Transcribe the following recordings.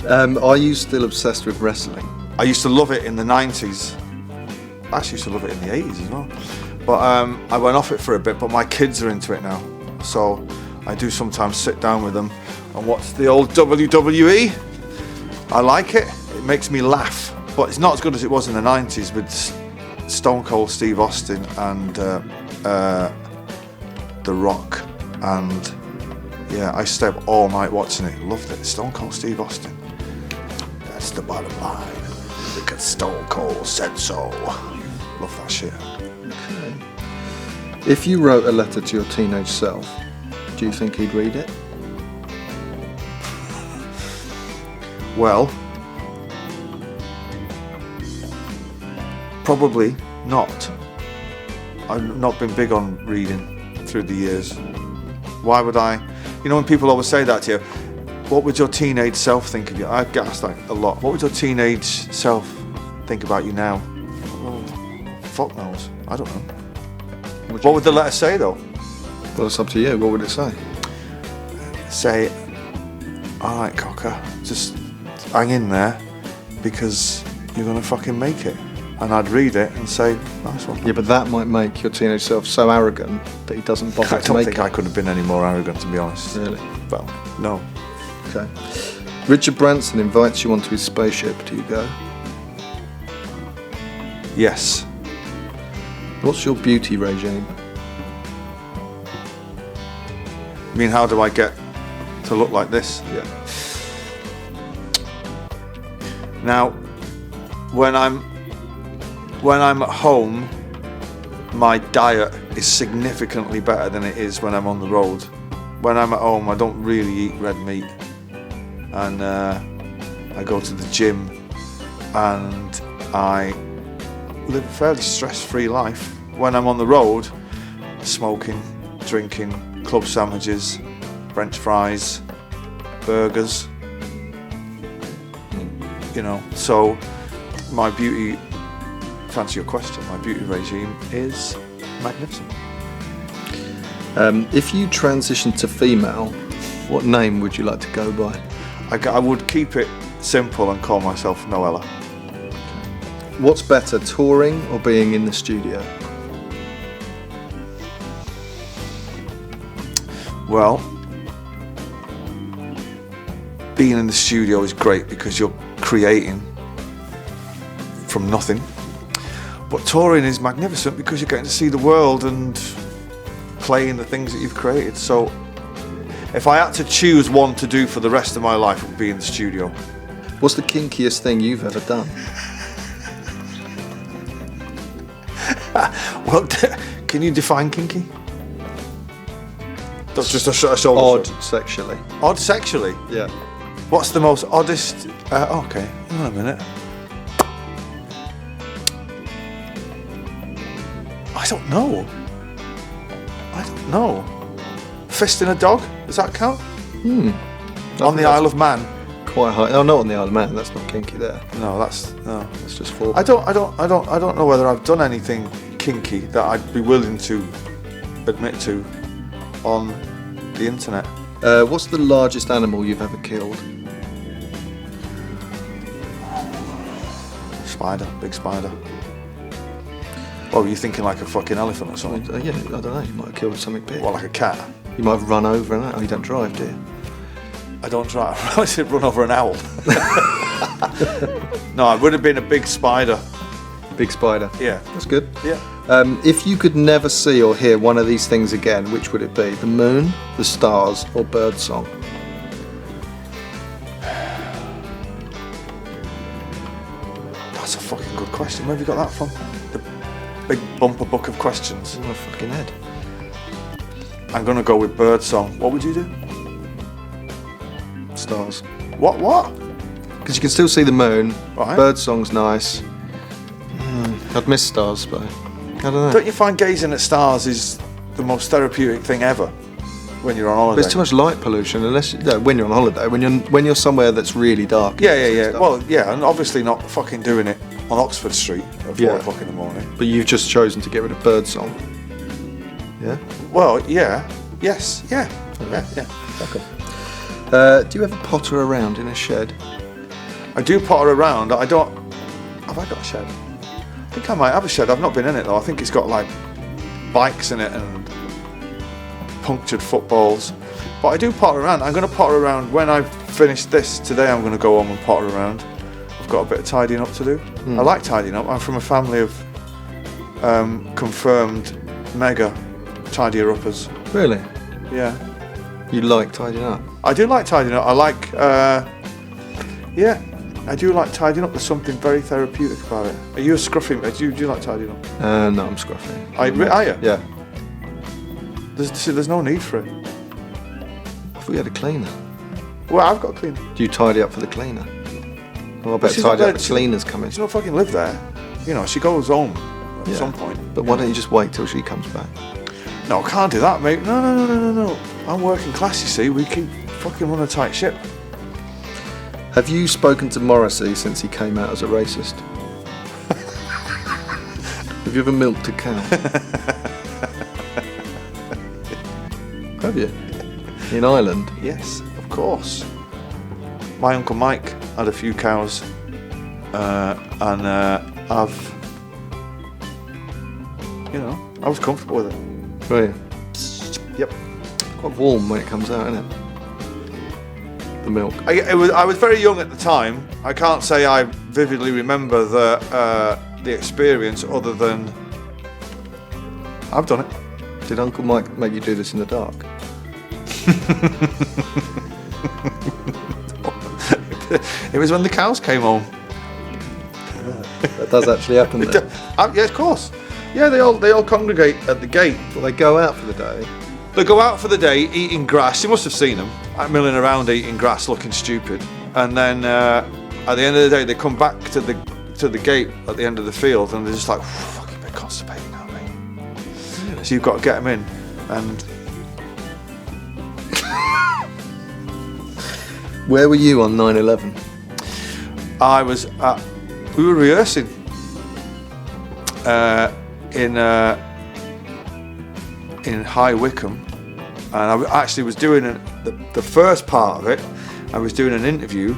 Are you still obsessed with wrestling? I used to love it in the 90s. I actually used to love it in the 80s as well. But I went off it for a bit, but my kids are into it now. So I do sometimes sit down with them and watch the old WWE. I like it. It makes me laugh. But it's not as good as it was in the 90s with Stone Cold Steve Austin and The Rock. And yeah, I stayed up all night watching it. Loved it. Stone Cold Steve Austin. That's the bottom line. Because Stone Cold said so. Love that shit. Okay. If you wrote a letter to your teenage self, do you think he'd read it? Well, probably not. I've not been big on reading through the years. Why would I? You know, when people always say that to you, what would your teenage self think of you? I get asked that a lot. What would your teenage self think about you now? Well, fuck knows. I don't know. What would the letter say though? Well, it's up to you. What would it say? Say, alright cocker, just hang in there because you're gonna fucking make it. And I'd read it and say, nice one. Yeah, but that might make your teenage self so arrogant that he doesn't bother to make it. I don't think I could have been any more arrogant, to be honest. Really? Well, no. Okay. Richard Branson invites you onto his spaceship. Do you go? Yes. What's your beauty regime? I mean, how do I get to look like this? Yeah. Now, when I'm at home, my diet is significantly better than it is when I'm on the road. When I'm at home, I don't really eat red meat, and I go to the gym, and I live a fairly stress-free life. When I'm on the road, smoking, drinking, club sandwiches, French fries, burgers, you know. So my beauty, to answer your question, my beauty regime is magnificent. If you transitioned to female, what name would you like to go by? I would keep it simple and call myself Noella. What's better, touring or being in the studio? Well, being in the studio is great because you're creating from nothing. But touring is magnificent because you're getting to see the world and playing the things that you've created. So if I had to choose one to do for the rest of my life, it would be in the studio. What's the kinkiest thing you've ever done? Well, can you define kinky? That's just a shoulder. Odd sexually. Odd sexually? Yeah. What's the most oddest? Okay, hang on a minute. I don't know. Fisting a dog? Does that count? On the Isle of Man? Quite high. Oh, not on the Isle of Man. That's not kinky there. No, that's just for. I don't know whether I've done anything kinky that I'd be willing to admit to on the internet. What's the largest animal you've ever killed? Spider, big spider. Oh, were you thinking like a fucking elephant or something? Yeah, I don't know. You might have killed something big. What, like a cat? You might have run over an owl. Oh, you don't drive, do you? I don't drive. I said run over an owl. No, it would have been a big spider. Big spider. Yeah. That's good. Yeah. If you could never see or hear one of these things again, which would it be? The moon, the stars, or birdsong? That's a fucking good question. Where have you got that from? The big bumper book of questions. In my fucking head. I'm gonna go with birdsong. What would you do? Stars. What? Because you can still see the moon. Right. Birdsong's nice. I'd miss stars, but I don't know. Don't you find gazing at stars is the most therapeutic thing ever when you're on holiday? There's too much light pollution, unless when you're on holiday. When you're somewhere that's really dark. Yeah. Well, yeah, and obviously not fucking doing it on Oxford Street at 4 o'clock in the morning. But you've just chosen to get rid of birdsong. Yeah. Well, yeah. Yes. Yeah. Okay. Yeah. Okay. Do you ever potter around in a shed? I do potter around. I don't. Have I got a shed? I think I might have a shed. I've not been in it though. I think it's got like bikes in it and punctured footballs. But I do potter around. I'm going to potter around when I've finished this today. I'm going to go home and potter around. I've got a bit of tidying up to do. I like tidying up. I'm from a family of confirmed mega tidier-uppers. Really? Yeah. You like tidying up? I do like tidying up. I like, yeah, I do like tidying up. There's something very therapeutic about it. Are you a scruffy? Do you like tidying up? No, I'm scruffy. Are you? Yeah. There's no need for it. If we had a cleaner. Well, I've got a cleaner. Do you tidy up for the cleaner? Well, I bet She's tidy not up the cleaner's coming. She don't fucking live there. You know, she goes home at some point. But why don't you just wait till she comes back? No, I can't do that, mate. No. I'm working class, you see. We keep fucking run a tight ship. Have you spoken to Morrissey since he came out as a racist? Have you ever milked a cow? Have you? In Ireland? Yes, of course. My Uncle Mike had a few cows, and I was comfortable with it. Were you? Yep. Quite warm when it comes out, isn't it? The milk. I was very young at the time. I can't say I vividly remember the experience, other than I've done it. Did Uncle Mike make you do this in the dark? It was when the cows came home. That does actually happen then. Yeah, of course. Yeah, they all congregate at the gate. Well, they go out for the day. They go out for the day, eating grass. You must have seen them, milling around eating grass, looking stupid. And then at the end of the day, they come back to the gate at the end of the field, and they're just like, fucking bit constipated now, mate. Really? So you've got to get them in. And Where were you on 9/11? we were rehearsing in High Wycombe, and I actually was doing the first part of it. I was doing an interview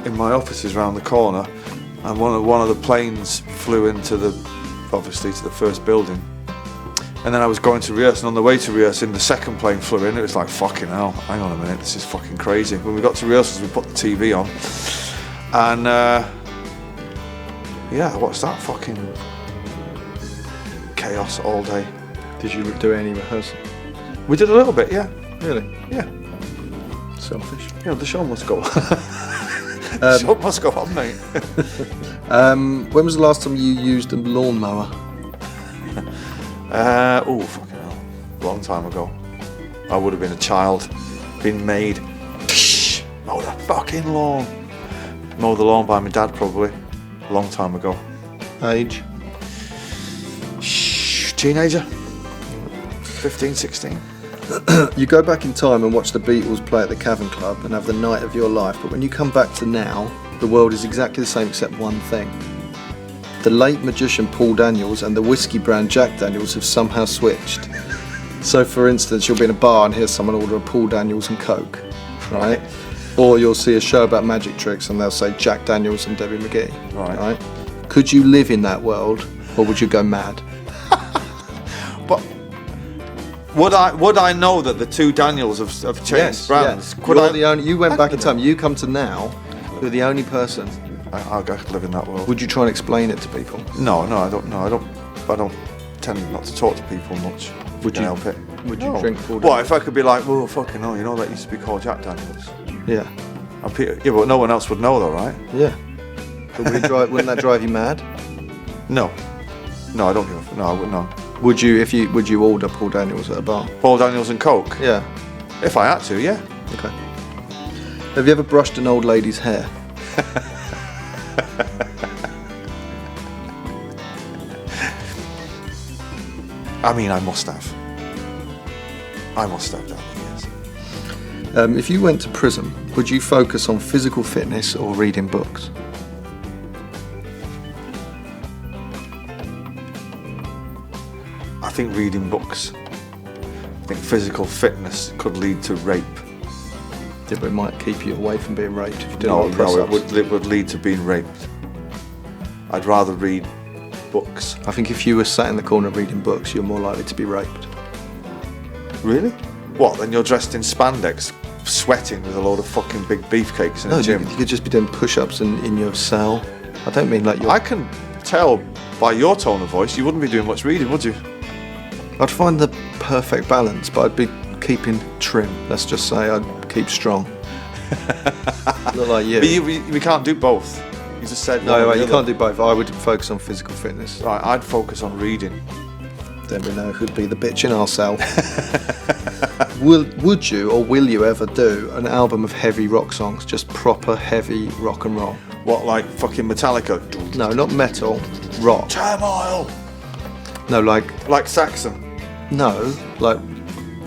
in my offices around the corner, and one of the planes flew into to the first building, and then I was going to rehearse, and on the way to rehearsing, the second plane flew in. It was like, fucking hell, hang on a minute, this is fucking crazy. When we got to rehearsals, we put the TV on, and I watched that fucking chaos all day. Did you do any rehearsal? We did a little bit, yeah. Really? Yeah. Selfish. You know, the show must go on. The show must go on, mate. When was the last time you used a lawnmower? Fucking hell. Long time ago. I would have been a child, been made. Mow the fucking lawn. Mow the lawn by my dad, probably. Long time ago. Age? Teenager. 15, 16. You go back in time and watch the Beatles play at the Cavern Club and have the night of your life, but when you come back to now, the world is exactly the same except one thing. The late magician Paul Daniels and the whiskey brand Jack Daniels have somehow switched. So for instance, you'll be in a bar and hear someone order a Paul Daniels and Coke, right? Or you'll see a show about magic tricks and they'll say Jack Daniels and Debbie McGee, right? Could you live in that world, or would you go mad? But would I know that the two Daniels have changed brands? Yes. You went back in time. You come to now. You're the only person. I could live in that world. Would you try and explain it to people? No, I don't. No, I don't tend not to talk to people much. Would you help it? Would you drink Paul Daniels? Well, if I could be like, well, fucking hell, you know that used to be called Jack Daniels. Yeah. Yeah, but no one else would know, though, right? Yeah. But wouldn't that drive you mad? No, I don't give a. No, I wouldn't. No. Would you order Paul Daniels at a bar? Paul Daniels and Coke? Yeah. If I had to, yeah. Okay. Have you ever brushed an old lady's hair? I mean, I must have down the years. If you went to prison, would you focus on physical fitness or reading books? I think reading books. I think physical fitness could lead to rape. It might keep you away from being raped if you do a No, lot of press-ups. it would lead to being raped. I'd rather read books. I think if you were sat in the corner reading books, you're more likely to be raped. Really? What, then you're dressed in spandex, sweating with a load of fucking big beefcakes in No, a gym? you could just be doing push-ups in your cell. I don't mean like you're... I can tell by your tone of voice you wouldn't be doing much reading, would you? I'd find the perfect balance, but I'd be keeping trim. Let's just say I'd keep strong. Not like you. But we can't do both. You just said No, one or right, the you other. can't do both. I would focus on physical fitness. Right, I'd focus on reading. Then we know who'd be the bitch in our cell. Would you or will you ever do an album of heavy rock songs, just proper heavy rock and roll? What, like fucking Metallica? No, not metal, rock. Turmoil! No, like Like Saxon. like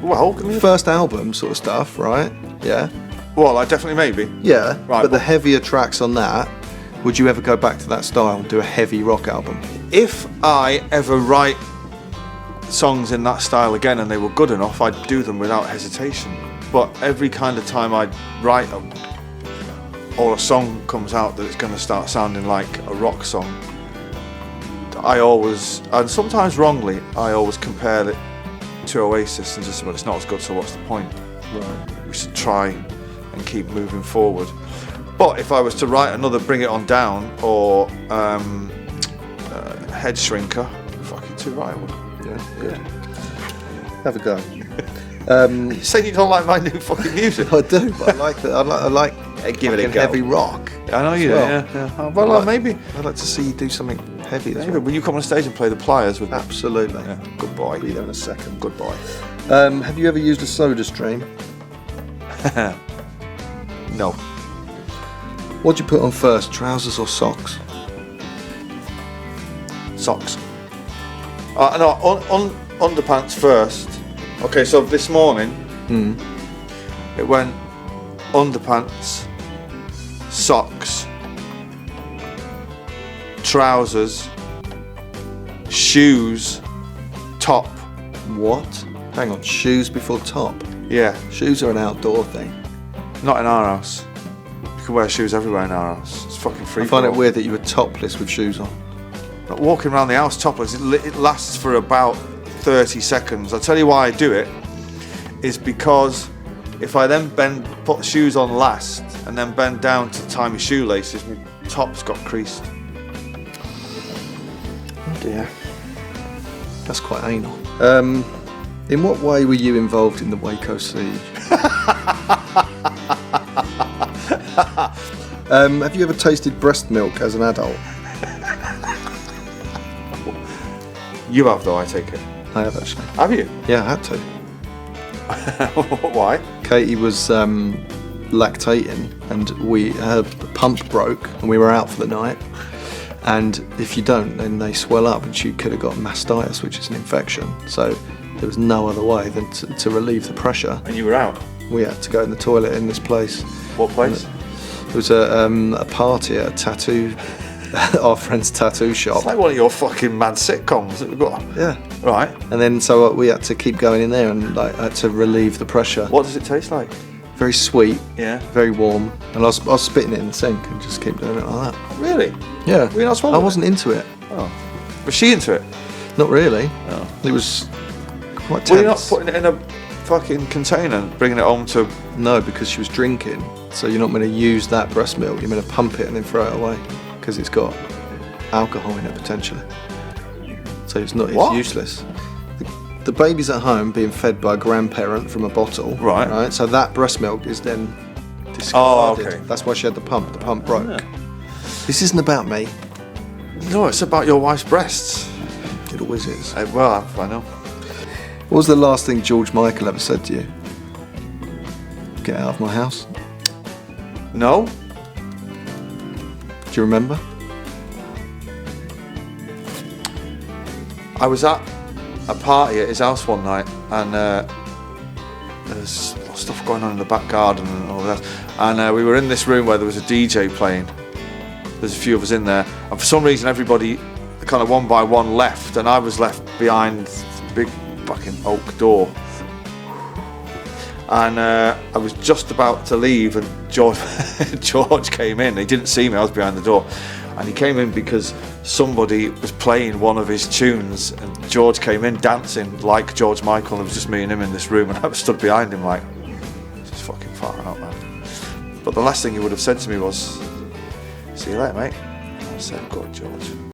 Well, can we... first album sort of stuff, right? Yeah, Well, like definitely maybe. yeah. Right, but the but- heavier tracks on that, would you ever go back to that style and do a heavy rock album? If I ever write songs in that style again and they were good enough, I'd do them without hesitation. But every kind of time I write them, or a song comes out that it's going to start sounding like a rock song, I always, and sometimes wrongly, I always compare it to Oasis and just, well, it's not as good, so what's the point? Right. We should try and keep moving forward. But if I was to write another Bring It On Down or Head Shrinker, fucking too right, I would. Yeah, good. Have a go. You say you don't like my new fucking music? I do, but I like that. I like give it a fucking go. heavy rock. I know you do, Well, yeah. Oh, well, I'd like- maybe. I'd like to see you do something heavy as Maybe. well. Will you come on stage and play the Pliers with me? Absolutely. Yeah, good boy. I'll be there in a second. Good boy. Have you ever used a soda stream? No. What do you put on first, trousers or socks? Socks. No, underpants first. Okay, so this morning it went underpants, socks, trousers, shoes, top. What? Hang on, shoes before top. Yeah, Shoes are an outdoor thing. not in our house. You can wear shoes everywhere in our house. It's fucking free. I find for it all. weird that you were topless with shoes on. Not walking around the house topless, it lasts for about 30 seconds. I'll tell you why I do it, is because if I then put the shoes on last and then bend down to tie my shoelaces, my top's got creased. Oh dear. That's quite anal. In what way were you involved in the Waco siege? Have you ever tasted breast milk as an adult? You have though, I take it. I have actually. Have you? Yeah, I had to. Why? Katie was lactating and her pump broke and we were out for the night, and if you don't then they swell up and she could have got mastitis, which is an infection, so there was no other way than to relieve the pressure. And you were out? We had to go in the toilet in this place. What place? It was a party at a tattoo our friend's tattoo shop. It's like one of your fucking mad sitcoms that we've got. Yeah. Right. And then so we had to keep going in there and like had to relieve the pressure. What does it taste like? Very sweet, Yeah. very warm, and I was spitting it in the sink and just keep doing it like that. Really? Yeah. Were you not swallowing I wasn't into it. Oh. Was she into it? Not really. Oh. It was quite tense. Were you not putting it in a fucking container and bringing it home to... No, because she was drinking. So you're not meant to use that breast milk. You're meant to pump it and then throw it away because it's got alcohol in it potentially. So it's not. It's What? useless. The baby's at home being fed by a grandparent from a bottle. Right. Right. So that breast milk is then discarded. Oh, okay. That's why she had the pump. The pump broke. This isn't about me. No, it's about your wife's breasts. It always is. Well, I know. What was the last thing George Michael ever said to you? Get out of my house. No? Do you remember? I was at a party at his house one night, and there's stuff going on in the back garden and all that. And we were in this room where there was a DJ playing. There's a few of us in there, and for some reason everybody kind of one by one left, and I was left behind the big fucking oak door. And I was just about to leave, and George came in. He didn't see me, I was behind the door. And he came in because somebody was playing one of his tunes, and George came in dancing like George Michael, and it was just me and him in this room, and I was stood behind him like, this is fucking far out, man. But the last thing he would have said to me was, see you later, mate. I said, good, George.